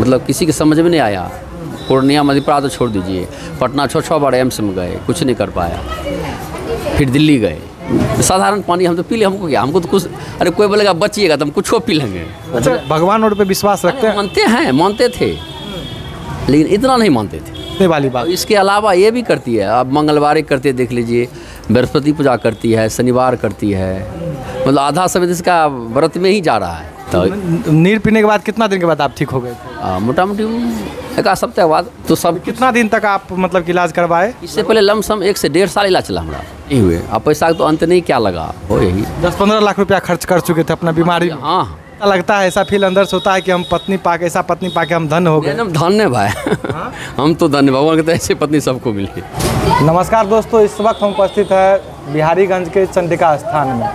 मतलब किसी के समझ में नहीं आया। पूर्णिया मधेपुरा तो छोड़ दीजिए, पटना 6 बार एम्स में गए, कुछ नहीं कर पाया। फिर दिल्ली गए, साधारण पानी हम तो पी ले, हमको क्या, हमको तो कुछ, अरे कोई बोलेगा बचिएगा तो हम कुछ पी लेंगे। अच्छा, भगवान और पे विश्वास रखते हैं? मानते थे, लेकिन इतना नहीं मानते थे वाली बात। इसके अलावा ये भी करती है, अब मंगलवार करती है, देख लीजिए, बृहस्पति पूजा करती है, शनिवार करती है, मतलब आधा समय इसका व्रत में ही जा रहा है। तो नीर पीने के बाद कितना दिन के बाद आप ठीक हो गए थे? मोटा मोटी एक सप्ताह बाद। तो सब कितना दिन तक आप मतलब कि इलाज करवाए? इससे पहले लमसम 1 से 1.5 साल इलाज चला हमारा, यही हुए। अब पैसा तो अंत नहीं क्या लगा हो, यही 10-15 लाख रुपया खर्च कर चुके थे अपना बीमारी। हाँ, लगता है ऐसा फील अंदर से होता है कि हम पत्नी पाके, ऐसा पत्नी पाके हम धन्य हो गए। हम धन्य भाई। हम तो धन्य, भगवान के ऐसे पत्नी सबको मिली। नमस्कार दोस्तों, इस वक्त हम उपस्थित है बिहारीगंज के चंडिका स्थान में,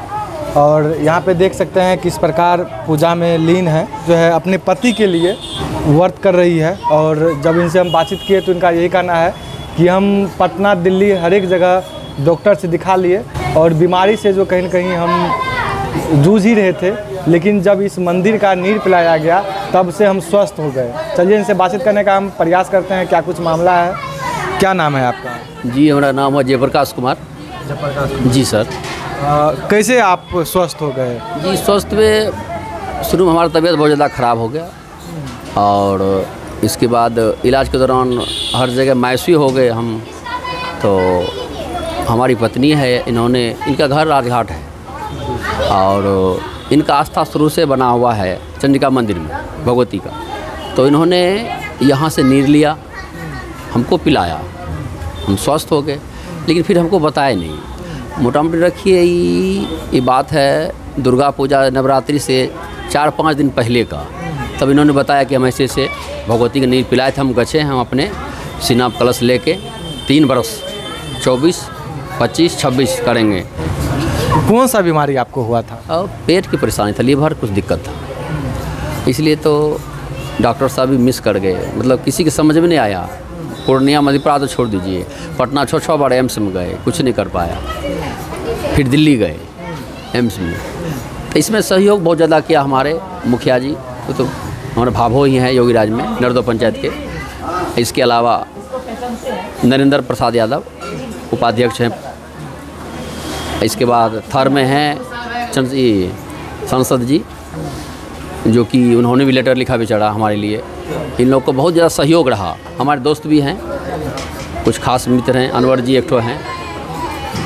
और यहाँ पे देख सकते हैं किस प्रकार पूजा में लीन है, जो है अपने पति के लिए व्रत कर रही है। और जब इनसे हम बातचीत किए तो इनका यही कहना है कि हम पटना, दिल्ली, हर एक जगह डॉक्टर से दिखा लिए और बीमारी से जो कहीं न कहीं हम जूझ ही रहे थे, लेकिन जब इस मंदिर का नीर पिलाया गया तब से हम स्वस्थ हो गए। चलिए इनसे बातचीत करने का हम प्रयास करते हैं, क्या कुछ मामला है। क्या नाम है आपका? जी, हमारा नाम है जयप्रकाश कुमार। जी सर। कैसे आप स्वस्थ हो गए? जी, स्वस्थ में शुरू में हमारा तबीयत बहुत ज़्यादा ख़राब हो गया, और इसके बाद इलाज के दौरान हर जगह मायूसी हो गए हम। तो हमारी पत्नी है, इन्होंने, इनका घर राजघाट है और इनका आस्था शुरू से बना हुआ है चंडिका मंदिर में भगवती का। तो इन्होंने यहाँ से नीर लिया, हमको पिलाया, हम स्वस्थ हो गए, लेकिन फिर हमको बताया नहीं। मोटा मोटी रखिए, ये बात है दुर्गा पूजा नवरात्रि से 4-5 दिन पहले का। तब इन्होंने बताया कि हम ऐसे से भगवती का नीर पिलाए थे, हम गए, हम अपने सीना कलश लेके 3 बरस 24, 25, 26 करेंगे। कौन सा बीमारी आपको हुआ था? और पेट की परेशानी था, लीवर कुछ दिक्कत था, इसलिए तो डॉक्टर साहब भी मिस कर गए, मतलब किसी के समझ में नहीं आया। पूर्णिया मधेपुरा तो छोड़ दीजिए, पटना 6 बार एम्स में गए, कुछ नहीं कर पाया। फिर दिल्ली गए एम्स में। तो इसमें सहयोग बहुत ज़्यादा किया हमारे मुखिया जी, तो हमारे भाभो ही हैं योगीराज में, नरदो पंचायत के। इसके अलावा नरेंद्र प्रसाद यादव उपाध्यक्ष हैं। इसके बाद थर में हैं सांसद जी, जो कि उन्होंने भी लेटर लिखा बेचारा हमारे लिए। इन लोग को बहुत ज़्यादा सहयोग रहा। हमारे दोस्त भी हैं, कुछ खास मित्र हैं, अनवर जी एक ठो हैं,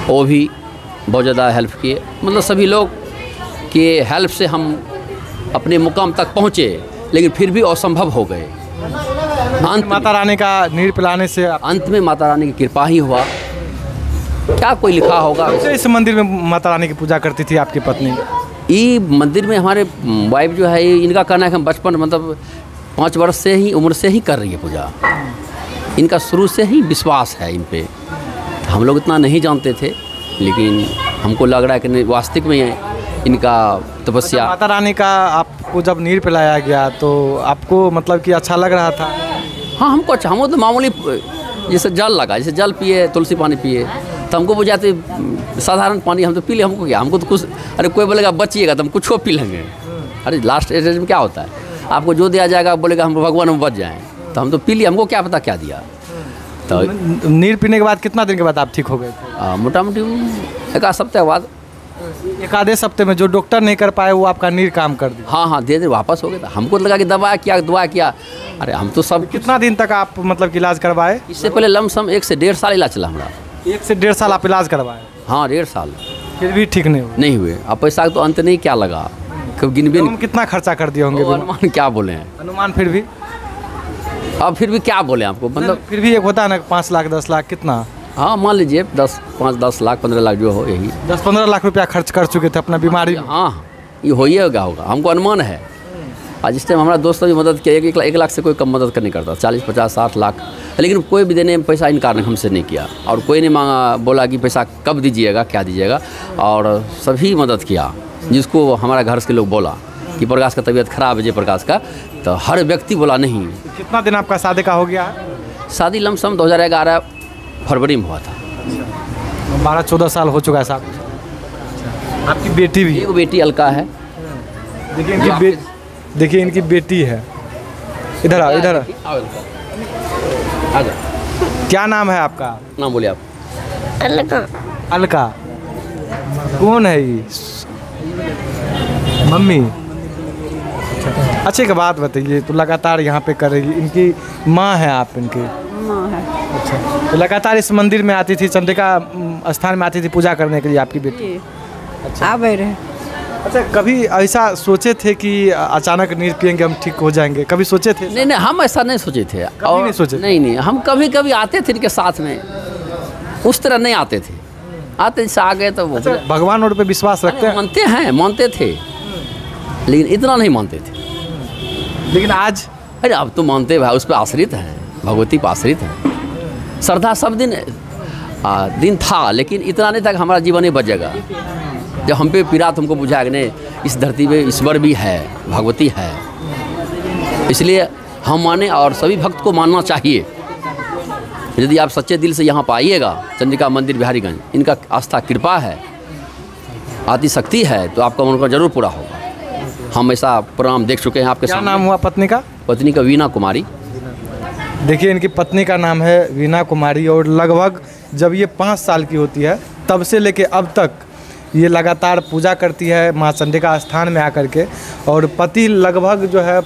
वो भी बहुत ज़्यादा हेल्प किए। मतलब सभी लोग के हेल्प से हम अपने मुकाम तक पहुँचे, लेकिन फिर भी असंभव हो गए। अंत माता रानी का नीर पिलाने से अंत में माता रानी की कृपा ही हुआ। क्या कोई लिखा होगा? इस मंदिर में माता रानी की पूजा करती थी आपकी पत्नी? ये मंदिर में हमारे वाइफ जो है, इनका कहना है कि हम बचपन, मतलब 5 वर्ष से ही उम्र से ही कर रही है पूजा। इनका शुरू से ही विश्वास है इन पे। हम लोग इतना नहीं जानते थे, लेकिन हमको लग रहा है कि वास्तविक में इनका तपस्या। माता रानी का आपको जब नीर पिलाया गया तो आपको मतलब कि अच्छा लग रहा था? हाँ, हमको अच्छा, हम तो मामूली जैसे जल लगा, जैसे जल पिए, तुलसी पानी पिए, तो हमको बुझाते साधारण पानी हम तो पी ले, हमको क्या, हमको तो कुछ, अरे कोई बोलेगा बचिएगा तो हम कुछ पी लेंगे। अरे लास्ट स्टेज में क्या होता है, आपको जो दिया जाएगा बोलेगा हम भगवान में बच जाएँ, तो हम तो पी लिए, हमको क्या पता क्या दिया। तो नीर पीने के बाद कितना दिन के बाद आप ठीक हो गए थे? मोटा मोटी एक सप्ताह बाद। एक आधे सप्ते में जो डॉक्टर नहीं कर पाए वो आपका नीर काम कर दिया? हाँ, दे वापस हो गया था। हमको लगा कि दवा किया, अरे हम तो सब। कितना दिन तक आप मतलब कि इलाज करवाए? इससे पहले लमसम 1 से 1.5 साल इलाज चला हमारा। 1 से 1.5 साल आप इलाज करवाए? हाँ, 1.5 साल। फिर भी ठीक नहीं हुए। अब पैसा तो अंत नहीं क्या लगा, कितना खर्चा कर दिए होंगे? अनुमान क्या बोले हैं, अनुमान फिर भी? अब फिर भी क्या बोले आपको, मतलब फिर भी एक होता है ना 5 लाख 10 लाख कितना? हाँ, मान लीजिए 5-10 लाख 15 लाख जो हो, यही 10-15 लाख रुपया खर्च कर चुके थे अपना बीमारी। हाँ, ये हो ही होगा, हमको अनुमान है। आज इस टाइम हमारा दोस्त ने भी मदद किया, 1 लाख से कोई कम मदद कर नहीं करता, 40, 50, 60 लाख, लेकिन कोई भी देने में पैसा इनकार हमसे नहीं किया, और कोई नहीं मांगा, बोला कि पैसा कब दीजिएगा, क्या दीजिएगा, और सभी मदद किया। जिसको हमारा घर के लोग बोला कि प्रकाश का तबीयत खराब है, जयप्रकाश का, तो हर व्यक्ति बोला नहीं। कितना दिन आपका शादी का हो गया? शादी लमसम 2011 फरवरी में हुआ था। 12-14 साल हो चुका है साहब। आपकी बेटी भी? एक बेटी अलका है। देखिए इनकी बेटी है, इधर आओ, इधर आओ। आओ इधर। आ जाओ। क्या नाम है आपका? नाम बोलिए आप। अलका। अलका। कौन है ये? मम्मी। अच्छा एक बात बताइए, तो लगातार यहाँ पे कर रही, इनकी माँ है आप इनकी? माँ है। अच्छा, तो लगातार इस मंदिर में आती थी, चंडिका स्थान में आती थी पूजा करने के लिए आपकी बेटी? अच्छा। आवे रहे। अच्छा, कभी ऐसा सोचे थे कि अचानक नीर पियेंगे हम ठीक हो जाएंगे, कभी सोचे थे? नहीं नहीं, हम ऐसा नहीं सोचे थे। कभी नहीं सोचे? नहीं, हम कभी कभी आते थे इनके साथ में, उस तरह नहीं आते थे। आते जैसे आ गए तो अच्छा, भगवान और पे विश्वास रखते हैं? मानते थे, लेकिन इतना नहीं मानते थे। लेकिन आज? अरे अब तो मानते भाई, उस पर आश्रित हैं, भगवती पर आश्रित हैं। श्रद्धा सब दिन था, लेकिन इतना नहीं था कि हमारा जीवन ही बचेगा। जब हम पे पीड़ा तुमको बुझा कि नहीं, इस धरती पे ईश्वर भी है, भगवती है, इसलिए हम माने और सभी भक्त को मानना चाहिए। यदि आप सच्चे दिल से यहाँ पर आइएगा, चंडिका मंदिर बिहारीगंज, इनका आस्था कृपा है, आदि शक्ति है, तो आपका मनोकामना जरूर पूरा होगा। हम ऐसा प्रोग्राम देख चुके हैं आपके क्या सामने। नाम हुआ पत्नी का? पत्नी का वीणा कुमारी। देखिए इनकी पत्नी का नाम है वीणा कुमारी, और लगभग जब ये 5 साल की होती है तब से लेके अब तक ये लगातार पूजा करती है माँ चंडिका स्थान में आकर के। और पति लगभग जो है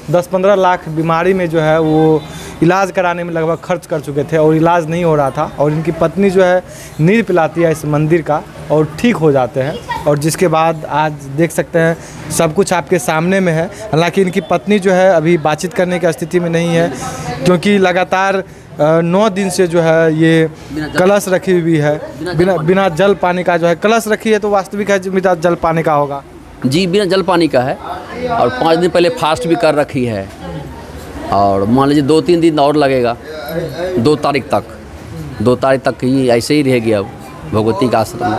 10-15 लाख बीमारी में जो है वो इलाज कराने में लगभग खर्च कर चुके थे, और इलाज नहीं हो रहा था। और इनकी पत्नी जो है नीर पिलाती है इस मंदिर का, और ठीक हो जाते हैं। और जिसके बाद आज देख सकते हैं सब कुछ आपके सामने में है। हालांकि इनकी पत्नी जो है अभी बातचीत करने की स्थिति में नहीं है, क्योंकि लगातार 9 दिन से जो है ये कलश रखी हुई है, बिना जल पानी का जो है कलश रखी है। तो वास्तविक है बिना जल पानी का होगा? जी, बिना जल पानी का है, और 5 दिन पहले फास्ट भी कर रखी है। और मान लीजिए 2-3 दिन और लगेगा, 2 तारीख तक ही ऐसे ही रहेगी अब भगवती का आश्रम में।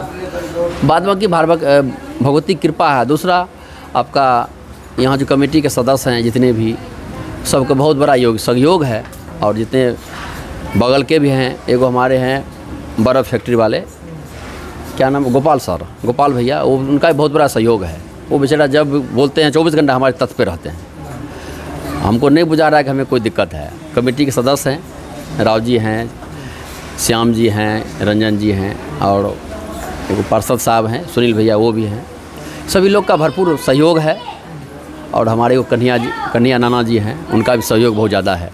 बाद बाकी भगवती कृपा है। दूसरा आपका यहाँ जो कमेटी के सदस्य हैं जितने भी, सबका बहुत बड़ा सहयोग है। और जितने बगल के भी हैं, एगो हमारे हैं बर्फ़ फैक्ट्री वाले, क्या नाम, गोपाल भैया, वो उनका भी बहुत बड़ा सहयोग है। वो बेचारा जब बोलते हैं 24 घंटा हमारे तत्पर रहते हैं। हमको नहीं बुझा रहा है कि हमें कोई दिक्कत है। कमेटी के सदस्य हैं, राव जी हैं, श्याम जी हैं, रंजन जी हैं, और एक पार्षद साहब हैं, सुनील भैया, वो भी हैं। सभी लोग का भरपूर सहयोग है। और हमारे वो कन्हैया नाना जी हैं, उनका भी सहयोग बहुत ज़्यादा है,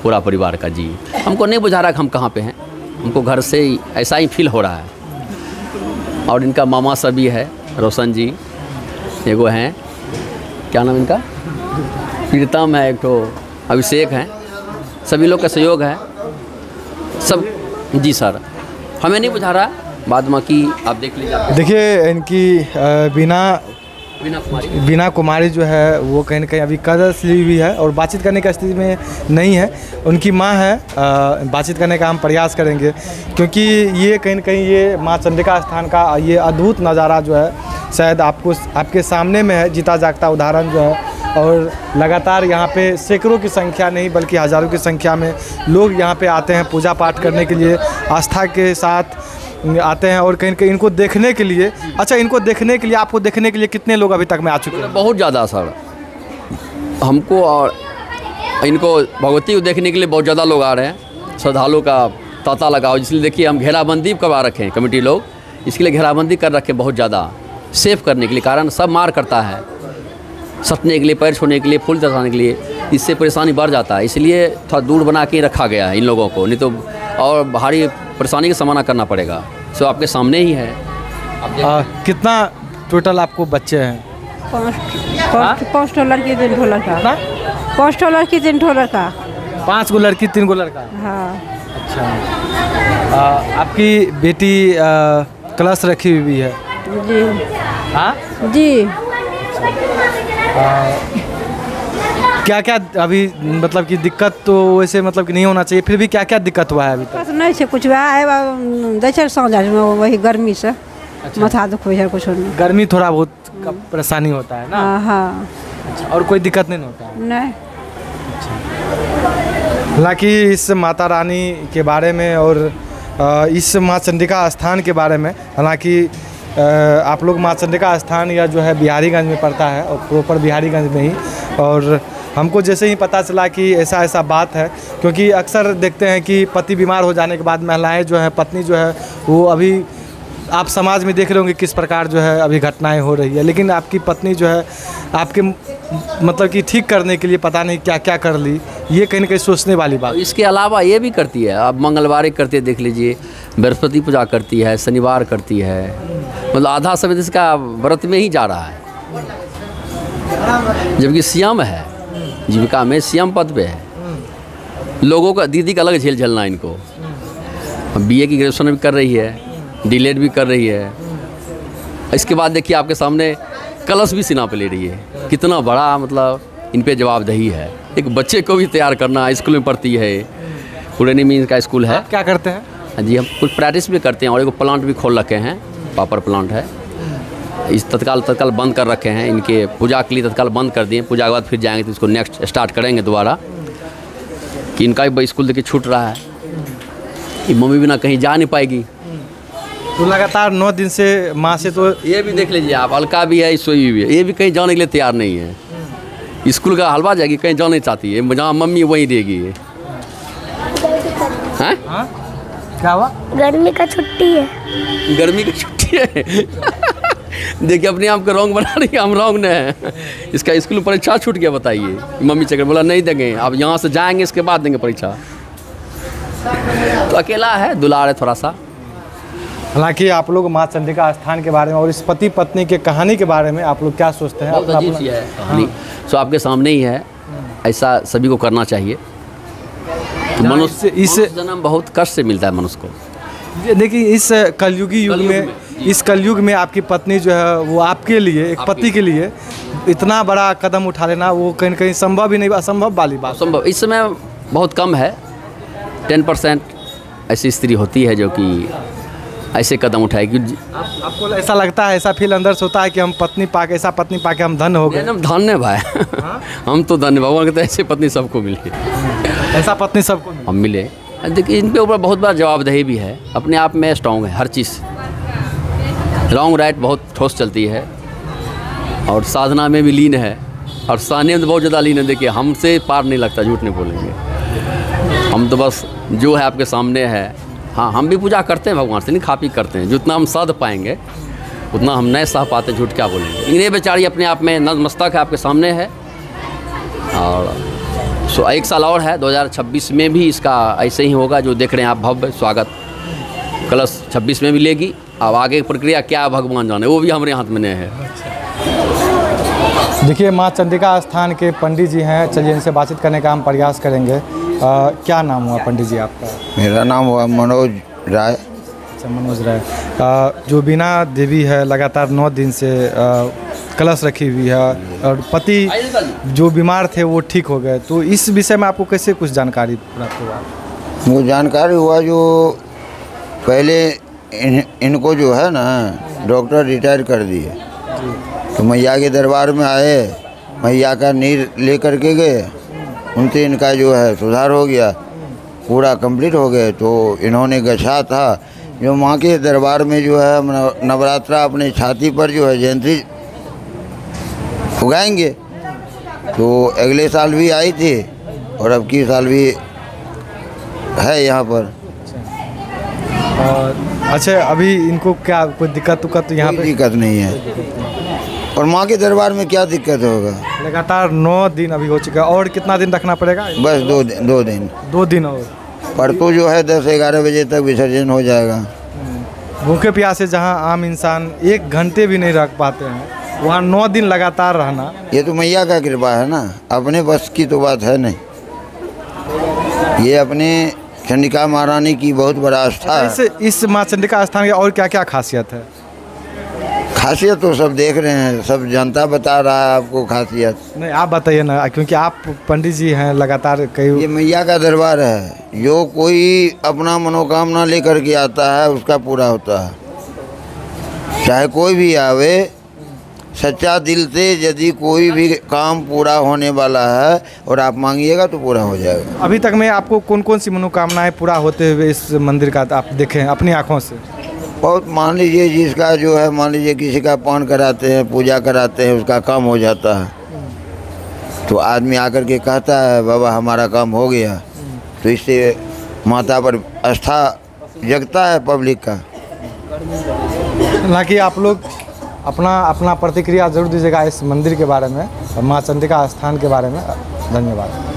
पूरा परिवार का। जी, हमको नहीं बुझा रहा कि हम कहाँ पे हैं, हमको घर से ही ऐसा ही फील हो रहा है। और इनका मामा सभी है, रोशन जी, एगो हैं, क्या नाम इनका, प्रीतम है, एक तो अभिषेक हैं, सभी लोग का सहयोग है सब। जी सर, हमें नहीं बुझा रहा, बाद में की आप देख लीजिए। देखिए इनकी वीणा कुमारी जो है वो कहीं ना कहीं अभी कलश ली हुई है और बातचीत करने की स्थिति में नहीं है। उनकी माँ है, बातचीत करने का हम प्रयास करेंगे, क्योंकि ये कहीं ना कहीं ये माँ चंडिका स्थान का ये अद्भुत नज़ारा जो है शायद आपके सामने में है, जीता जागता उदाहरण जो है। और लगातार यहाँ पे सैकड़ों की संख्या नहीं बल्कि हज़ारों की संख्या में लोग यहाँ पे आते हैं पूजा पाठ करने के लिए, आस्था के साथ आते हैं। और कहीं इनको देखने के लिए, अच्छा इनको देखने के लिए, आपको देखने के लिए कितने लोग अभी तक में आ चुके हैं? बहुत ज़्यादा सर, हमको और इनको भगवती को देखने के लिए बहुत ज़्यादा लोग आ रहे हैं। श्रद्धालुओं का तांता लगाओ, इसलिए देखिए हम घेराबंदी करवा रखे हैं, कमेटी लोग इसके लिए घेराबंदी कर रखे हैं बहुत ज़्यादा, सेफ करने के लिए। कारण सब मार करता है, सटने के लिए, पैर छूने के लिए, फूल चढ़ाने के लिए, इससे परेशानी बढ़ जाता है। इसलिए थोड़ा दूर बना के रखा गया है इन लोगों को, नहीं तो और भारी परेशानी का सामना करना पड़ेगा। सो आपके सामने ही है। कितना टोटल आपको बच्चे हैं? 5 लड़की 3 ठो लड़का। 5 लड़की 3 ठो लड़का। 5 गो लड़की 3 गो लड़का। हाँ। अच्छा, आपकी बेटी क्लास रखी हुई है? जी। हाँ जी। क्या क्या अभी मतलब कि दिक्कत तो वैसे मतलब कि नहीं होना चाहिए, फिर भी क्या क्या दिक्कत हुआ है अभी तक? नहीं से कुछ हुआ है, दैचर समझ वही गर्मी से। अच्छा। माथा दुख है, कुछ नहीं। गर्मी थोड़ा बहुत परेशानी होता है ना? हाँ। अच्छा, और कोई दिक्कत नहीं होता है? नहीं। हालांकि इस माता रानी के बारे में और इस माँ चंडिका स्थान के बारे में, हालांकि आप लोग माँ चंडिका स्थान या जो है बिहारीगंज में पड़ता है, और प्रॉपर बिहारीगंज में ही। और हमको जैसे ही पता चला कि ऐसा ऐसा बात है, क्योंकि अक्सर देखते हैं कि पति बीमार हो जाने के बाद महिलाएं जो है, पत्नी जो है वो अभी आप समाज में देख रहे होंगे किस प्रकार जो है अभी घटनाएं हो रही है, लेकिन आपकी पत्नी जो है आपके मतलब कि ठीक करने के लिए पता नहीं क्या क्या कर ली, ये कहीं ना कहीं सोचने वाली बात। इसके अलावा ये भी करती है, अब मंगलवार करती है, देख लीजिए, बृहस्पति पूजा करती है, शनिवार करती है, मतलब आधा समय इसका व्रत में ही जा रहा है, जबकि सीएम है, जीविका में सीएम पद पे है। लोगों का दीदी का अलग झेल झेलना इनको। बीए की ग्रेजुएशन भी कर रही है, डीलेट भी कर रही है। इसके बाद देखिए आपके सामने कलश भी सीना पे ले रही है। कितना बड़ा मतलब इन पे जवाबदेही है। एक बच्चे को भी तैयार करना, स्कूल में पढ़ती है, पुरानी मीन का स्कूल है। आप क्या करते हैं? जी हम कुछ प्रैक्टिस भी करते हैं और एक प्लांट भी खोल रखे हैं, पापड़ प्लांट है। इस तत्काल बंद कर रखे हैं, इनके पूजा के लिए तत्काल बंद कर दिए। पूजा के बाद फिर जाएंगे तो इसको नेक्स्ट स्टार्ट करेंगे दोबारा, कि इनका भी स्कूल देखिए छूट रहा है, कि मम्मी बिना कहीं जा नहीं पाएगी। तो लगातार 9 दिन से माँ से तो ये भी देख लीजिए आप, अलका भी है, सोई भी है, ये भी कहीं जाने के लिए तैयार नहीं है। स्कूल का हलवा जाएगी, कहीं जाना नहीं चाहती है, जहाँ मम्मी वहीं रहेगी। हैं? हाँ? क्या हुआ? गर्मी का छुट्टी है। गर्मी की छुट्टी है। देखिए अपने आप को रॉन्ग बना रही है, हम रॉन्ग नहीं है। इसका स्कूल परीक्षा छूट गया, बताइए। मम्मी चक्कर बोला नहीं देंगे, अब यहाँ से जाएंगे इसके बाद देंगे परीक्षा। तो अकेला है, दुलार है थोड़ा सा। हालांकि आप लोग माँ चंडिका स्थान के बारे में और इस पति पत्नी के कहानी के बारे में आप लोग क्या सोचते हैं? बहुत अजीब सी है कहानी। सो आपके सामने ही है, ऐसा सभी को करना चाहिए। मनुष्य इस जन्म बहुत कष्ट से मिलता है मनुष्य को। देखिए इस कलयुगी युग में, इस कलयुग में आपकी पत्नी जो है वो आपके लिए, एक पति के लिए इतना बड़ा कदम उठा लेना, वो कहीं न कहीं संभव ही नहीं, असंभव वाली बात। संभव इस समय बहुत कम है, 10% ऐसी स्त्री होती है जो कि ऐसे कदम उठाएगी। आपको ऐसा लगता है, ऐसा फील अंदर से होता है कि हम पत्नी पाके, ऐसा पत्नी पाके हम धन्य हो गए? हम धन्य भाई। हम तो धन्य, भगवान कहते हैं ऐसे पत्नी सबको मिले, ऐसा पत्नी सबको हम मिले। देखिए इन पे ऊपर बहुत बड़ा जवाबदेही भी है, अपने आप में स्ट्रॉन्ग है, हर चीज़ रॉन्ग राइट बहुत ठोस चलती है, और साधना में भी लीन है, और सहने में तो बहुत ज़्यादा लीन है। देखिए हमसे पार नहीं लगता, झूठ नहीं बोलेंगे हम तो, बस जो है आपके सामने है। हाँ हम भी पूजा करते हैं भगवान से, नहीं खा पी करते हैं, जितना हम सह पाएंगे उतना हम नहीं सह पाते, झूठ क्या बोलेंगे। लेकिन ये बेचारी अपने आप में नतमस्तक है, आपके सामने है। और 1 साल और है, 2026 में भी इसका ऐसे ही होगा जो देख रहे हैं आप, भव्य स्वागत कलश 26 में भी लेगी। अब आगे की प्रक्रिया क्या भगवान जाने, वो भी हमारे हाथ में नहीं है। देखिए माँ चंडिका स्थान के पंडित जी हैं, चलिए इनसे बातचीत करने का हम प्रयास करेंगे। क्या नाम हुआ पंडित जी आपका? मेरा नाम हुआ मनोज राय। अच्छा मनोज राय। जो बीना देवी है लगातार 9 दिन से कलश रखी हुई है, और पति जो बीमार थे वो ठीक हो गए, तो इस विषय में आपको कैसे कुछ जानकारी प्राप्त हुआ? वो जानकारी हुआ जो पहले इनको जो है ना डॉक्टर रिटायर कर दिए, तो मैया के दरबार में आए, मैया का नीर ले कर के गए, उनसे इनका जो है सुधार हो गया, पूरा कंप्लीट हो गए। तो इन्होंने गछा था जो माँ के दरबार में जो है नवरात्रा अपने छाती पर जो है जयंती उगाएंगे, तो अगले साल भी आई थी और अब की साल भी है यहाँ पर। अच्छा अभी इनको क्या कोई दिक्कत उक्कत यहाँ पे? दिक्कत नहीं है, और माँ के दरबार में क्या दिक्कत होगा? लगातार 9 दिन अभी हो चुका है, और कितना दिन रखना पड़ेगा? बस 2 दिन। 2 दिन और। परसों जो है 10-11 बजे तक विसर्जन हो जाएगा। भूखे प्यासे जहाँ आम इंसान 1 घंटे भी नहीं रख पाते हैं, वहाँ 9 दिन लगातार रहना, ये तो मैया का कृपा है ना, अपने बस की तो बात है नहीं, ये अपने चंडिका महारानी की बहुत बड़ा आस्था है। इस माँ चंडिका स्थान की और क्या क्या खासियत है? खासियत तो सब देख रहे हैं, सब जनता बता रहा है आपको खासियत। नहीं आप बताइए ना, क्योंकि आप पंडित जी हैं, लगातार कई। ये मैया का दरबार है, जो कोई अपना मनोकामना लेकर के आता है उसका पूरा होता है, चाहे कोई भी आवे, सच्चा दिल से यदि कोई भी काम पूरा होने वाला है और आप मांगिएगा तो पूरा हो जाएगा। अभी तक में आपको कौन कौन सी मनोकामनाएं पूरा होते हुए इस मंदिर का आप देखें अपनी आँखों से? बहुत, मान लीजिए जिसका जो है, मान लीजिए किसी का पान कराते हैं, पूजा कराते हैं, उसका काम हो जाता है। तो आदमी आकर के कहता है बाबा हमारा काम हो गया, तो इससे माता पर आस्था जगता है पब्लिक का। हालांकि आप लोग अपना प्रतिक्रिया जरूर दीजिएगा इस मंदिर के बारे में और माँ चंडिका स्थान के बारे में। धन्यवाद।